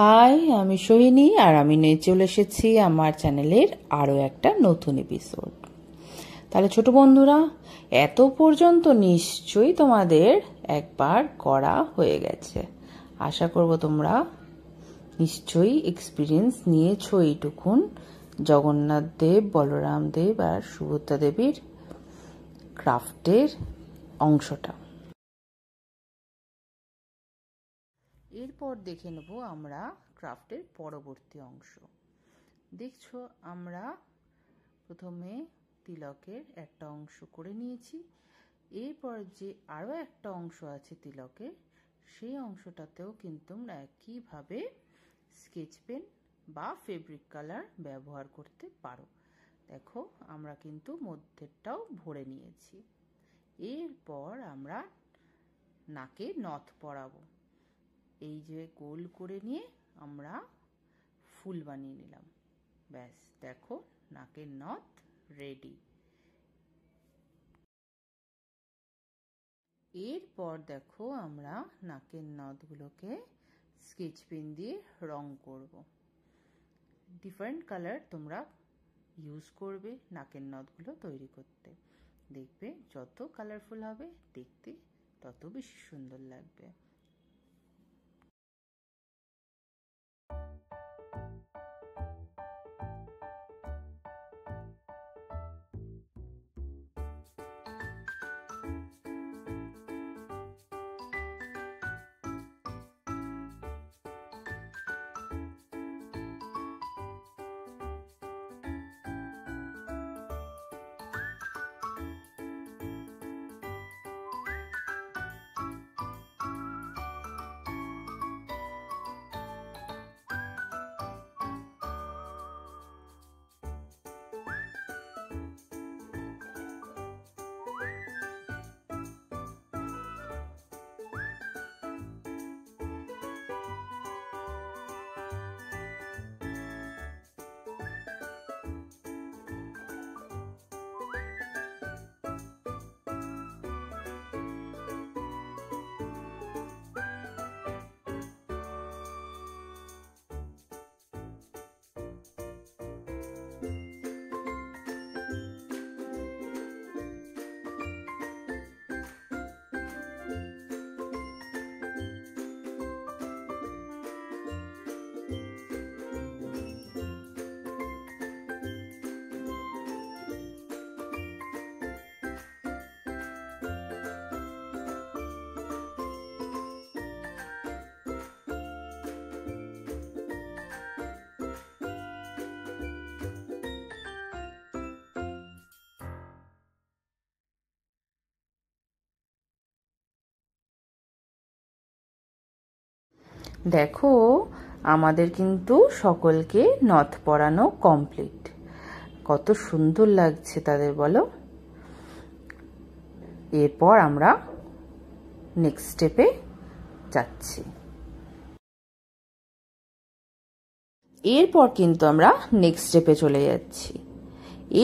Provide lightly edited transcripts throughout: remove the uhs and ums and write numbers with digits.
High, আমি সোহিনী আর আমি নিয়ে চলে এসেছি আমার চ্যানেলের আরও একটা নতুন এপিসোড। তাহলে ছোট বন্ধুরা, এত পর্যন্ত নিশ্চয়ই তোমাদের একবার করা হয়ে গেছে। আশা করব তোমরা নিশ্চয়ই এক্সপিরিয়েন্স নিয়েছো এইটুকুন জগন্নাথ দেব, বলরাম দেব আর সুভদ্রা দেবীর ক্রাফটের অংশটা। এরপর দেখে নেব আমরা ক্রাফটের পরবর্তী অংশ। দেখছো আমরা প্রথমে তিলকের একটা অংশ করে নিয়েছি। এরপর যে আরও একটা অংশ আছে তিলকের, সেই অংশটাতেও কিন্তু আমরা একইভাবে স্কেচ পেন বা ফেব্রিক কালার ব্যবহার করতে পারো। দেখো আমরা কিন্তু মধ্যেরটাও ভরে নিয়েছি। এরপর আমরা নাকে নথ পরাবো। এই যে গোল করে নিয়ে আমরা ফুল বানিয়ে নিলাম। ব্যাস দেখো নাকের নথ রেডি। এরপর দেখো আমরা নাকের নথগুলোকে স্কেচ পেন দিয়ে রং করব। ডিফারেন্ট কালার তোমরা ইউজ করবে নাকের নথগুলো তৈরি করতে। দেখবে যত কালারফুল হবে দেখতে তত বেশি সুন্দর লাগবে। দেখো আমাদের কিন্তু সকলকে নথ পরানো কমপ্লিট। কত সুন্দর লাগছে তাদের বলো। এরপর আমরা নেক্সট স্টেপে যাচ্ছি। এরপর কিন্তু আমরা নেক্সট স্টেপে চলে যাচ্ছি।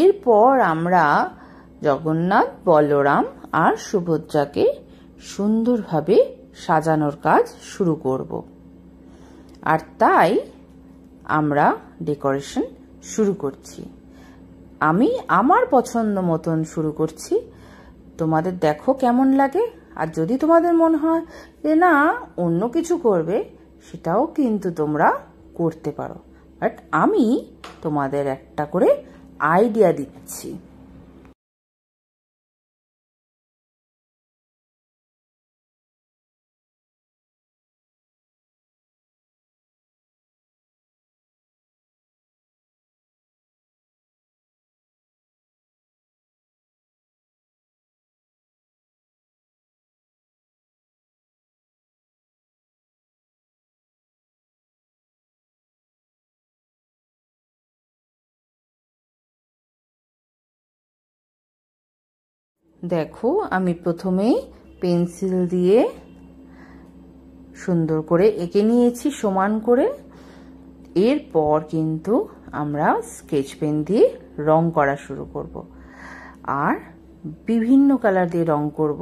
এরপর আমরা জগন্নাথ, বলরাম আর সুভদ্রাকে সুন্দরভাবে সাজানোর কাজ শুরু করব। আর তাই আমরা ডেকোরেশন শুরু করছি। আমি আমার পছন্দ মতন শুরু করছি। তোমাদের দেখো কেমন লাগে। আর যদি তোমাদের মনে হয় যে না অন্য কিছু করবে, সেটাও কিন্তু তোমরা করতে পারো। বাট আমি তোমাদের একটা করে আইডিয়া দিচ্ছি। দেখো আমি প্রথমেই পেন্সিল দিয়ে সুন্দর করে এঁকে নিয়েছি সমান করে। এরপর কিন্তু আমরা স্কেচ পেন দিয়ে রং করা শুরু করব। আর বিভিন্ন কালার দিয়ে রং করব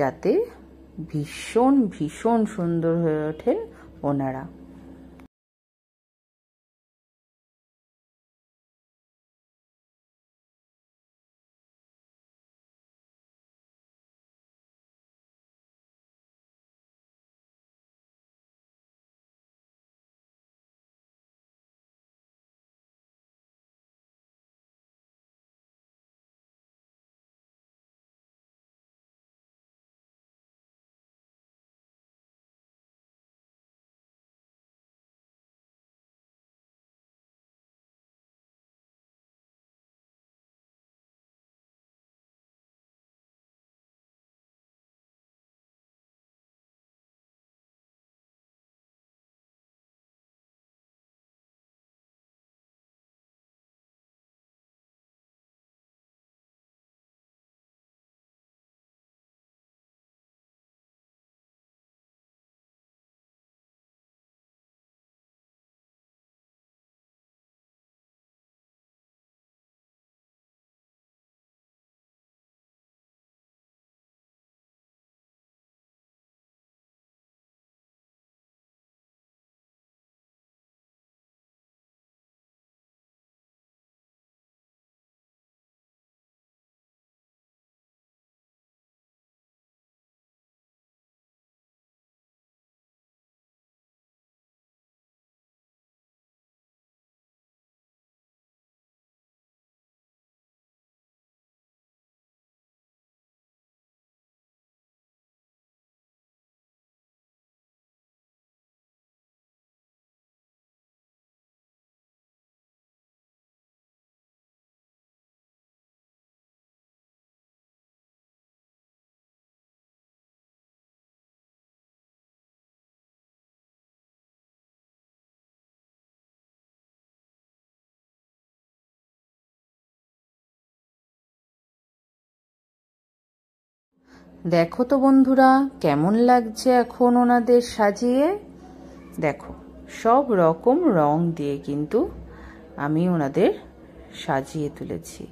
যাতে ভীষণ ভীষণ সুন্দর হয়ে ওঠেন ওনারা। দেখো তো বন্ধুরা কেমন লাগছে এখন ওনাদের সাজিয়ে। দেখো সব রকম রং দিয়ে কিন্তু আমি ওনাদের সাজিয়ে তুলেছি।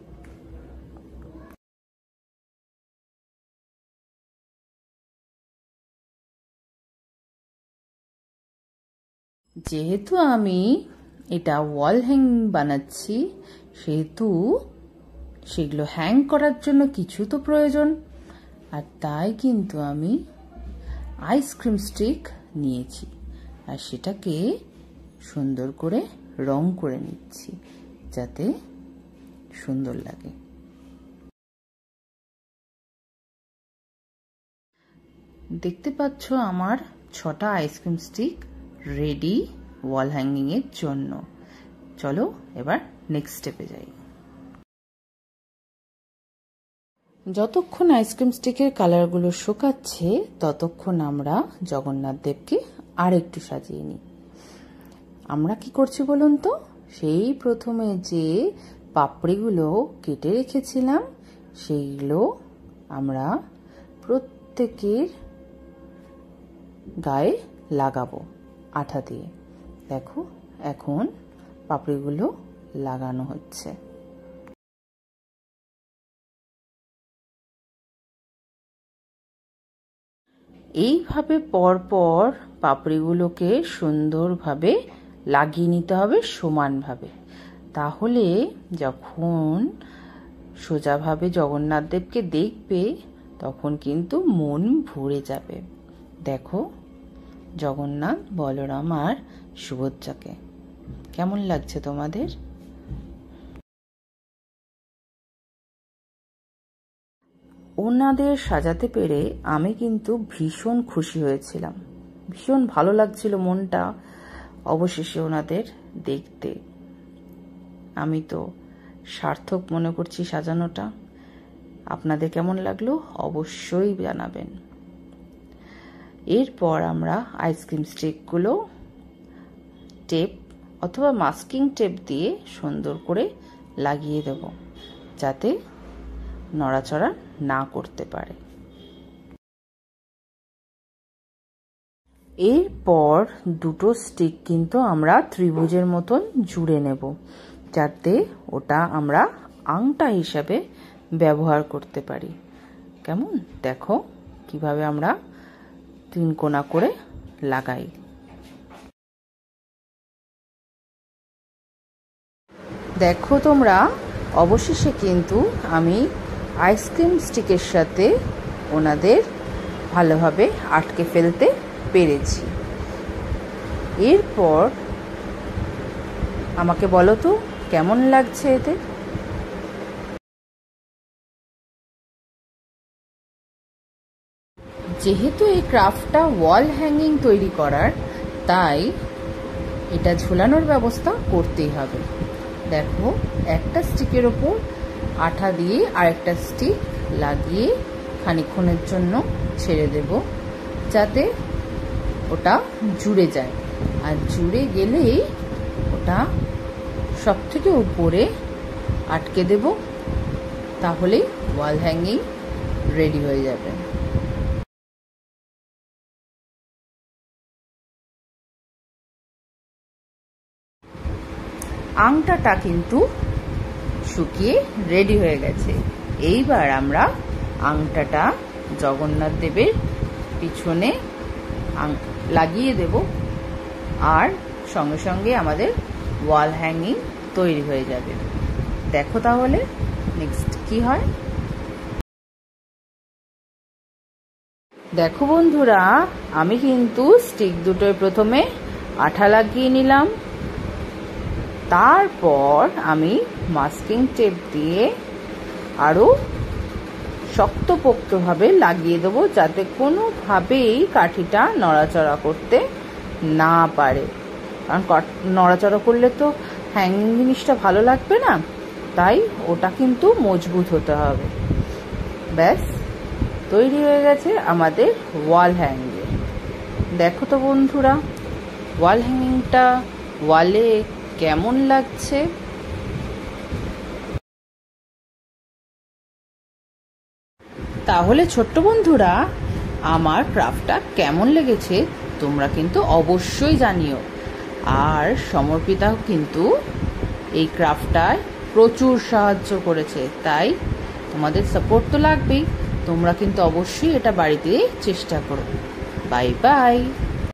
যেহেতু আমি এটা ওয়াল হ্যাঙ্গিং বানাচ্ছি, সেহেতু সেগুলো হ্যাং করার জন্য কিছু তো প্রয়োজন, আর তাই কিন্তু আমি আইসক্রিম স্টিক নিয়েছি আর সেটাকে সুন্দর করে রং করে নিচ্ছি যাতে সুন্দর লাগে। দেখতে পাচ্ছ আমার 6টা ice cream stick ready wall hanging এর জন্য। চলো এবার নেক্সট স্টেপে যাই। যতক্ষণ আইসক্রিম স্টিকের কালারগুলো শুকাচ্ছে ততক্ষণ আমরা জগন্নাথ দেবকে আর একটু সাজিয়ে নিই। আমরা কি করছি বলুন তো, সেই প্রথমে যে পাপড়িগুলো কেটে রেখেছিলাম সেইগুলো আমরা প্রত্যেকের গায়ে লাগাবো আঠা দিয়ে। দেখো এখন পাপড়িগুলো লাগানো হচ্ছে। এইভাবে পরপর পাপড়িগুলোকে সুন্দরভাবে লাগিয়ে নিতে হবে সমানভাবে, তাহলে যখন সোজাভাবে জগন্নাথ দেবকে দেখবে তখন কিন্তু মন ভরে যাবে। দেখো জগন্নাথ, বলরাম আর সুভদ্রাকে কেমন লাগছে তোমাদের? ওনাদের সাজাতে পেরে আমি কিন্তু ভীষণ খুশি হয়েছিলাম, ভীষণ ভালো লাগছিল মনটা অবশেষে ওনাদের দেখতে। আমি তো সার্থক মনে করছি সাজানোটা। আপনাদের কেমন লাগলো অবশ্যই জানাবেন। এরপর আমরা আইসক্রিম স্টিকগুলো টেপ অথবা মাস্কিং টেপ দিয়ে সুন্দর করে লাগিয়ে দেব যাতে নড়াচড়া না করতে পারে। এরপর দুটো স্টিক কিন্তু আমরা ত্রিভুজের মতন জুড়ে নেব যাতে ওটা আমরা আংটা হিসাবে ব্যবহার করতে পারি। কেমন দেখো কিভাবে আমরা 3 কোণা করে লাগাই। দেখো তোমরা অবশেষে কিন্তু আমি আইসক্রিম স্টিকের সাথে ওনাদের ভালোভাবে আটকে ফেলতে পেরেছি। এরপর আমাকে বলো তো কেমন লাগছে এতে? যেহেতু এই ক্রাফটটা ওয়াল হ্যাঙ্গিং তৈরি করার, তাই এটা ঝোলানোর ব্যবস্থা করতেই হবে। দেখো একটা স্টিকের ওপর আঠা দিয়ে আরেকটা স্টিক লাগিয়ে খানিকক্ষণের জন্য ছেড়ে দেব যাতে ওটা জুড়ে যায়, আর জুড়ে গেলেই ওটা সব থেকে উপরে আটকে দেব, তাহলেই ওয়াল হ্যাঙ্গিং রেডি হয়ে যাবে। আংটাটা কিন্তু শুকিয়ে রেডি হয়ে গেছে। এইবার আমরা আংটাটা জগন্নাথ দেবের পিছনে লাগিয়ে দেব, আর সঙ্গে সঙ্গে আমাদের ওয়াল হ্যাঙ্গিং তৈরি হয়ে যাবে। দেখো তাহলে নেক্সট কি হয়। দেখো বন্ধুরা, আমি কিন্তু স্টিক দুটোয় প্রথমে আঠা লাগিয়ে নিলাম, তারপর আমি মাস্কিং টেপ দিয়ে আরো শক্তপোক্তভাবে লাগিয়ে দেবো যাতে কোনোভাবেই কাঠিটা নড়াচড়া করতে না পারে, কারণ নড়াচড়া করলে তো হ্যাঙ্গিং জিনিসটা ভালো লাগবে না, তাই ওটা কিন্তু মজবুত হতে হবে। ব্যাস তৈরি হয়ে গেছে আমাদের ওয়াল হ্যাঙ্গিং। দেখো তো বন্ধুরা ওয়াল হ্যাঙ্গিংটা ওয়ালে কেমন লাগছে। তাহলে ছোট্ট বন্ধুরা, আমার ক্রাফটটা কেমন লেগেছে তোমরা কিন্তু অবশ্যই জানিও। আর সমর্পিতাও কিন্তু এই ক্রাফটটায় প্রচুর সাহায্য করেছে, তাই তোমাদের সাপোর্ট তো লাগবেই। তোমরা কিন্তু অবশ্যই এটা বাড়িতে চেষ্টা করো। Bye bye.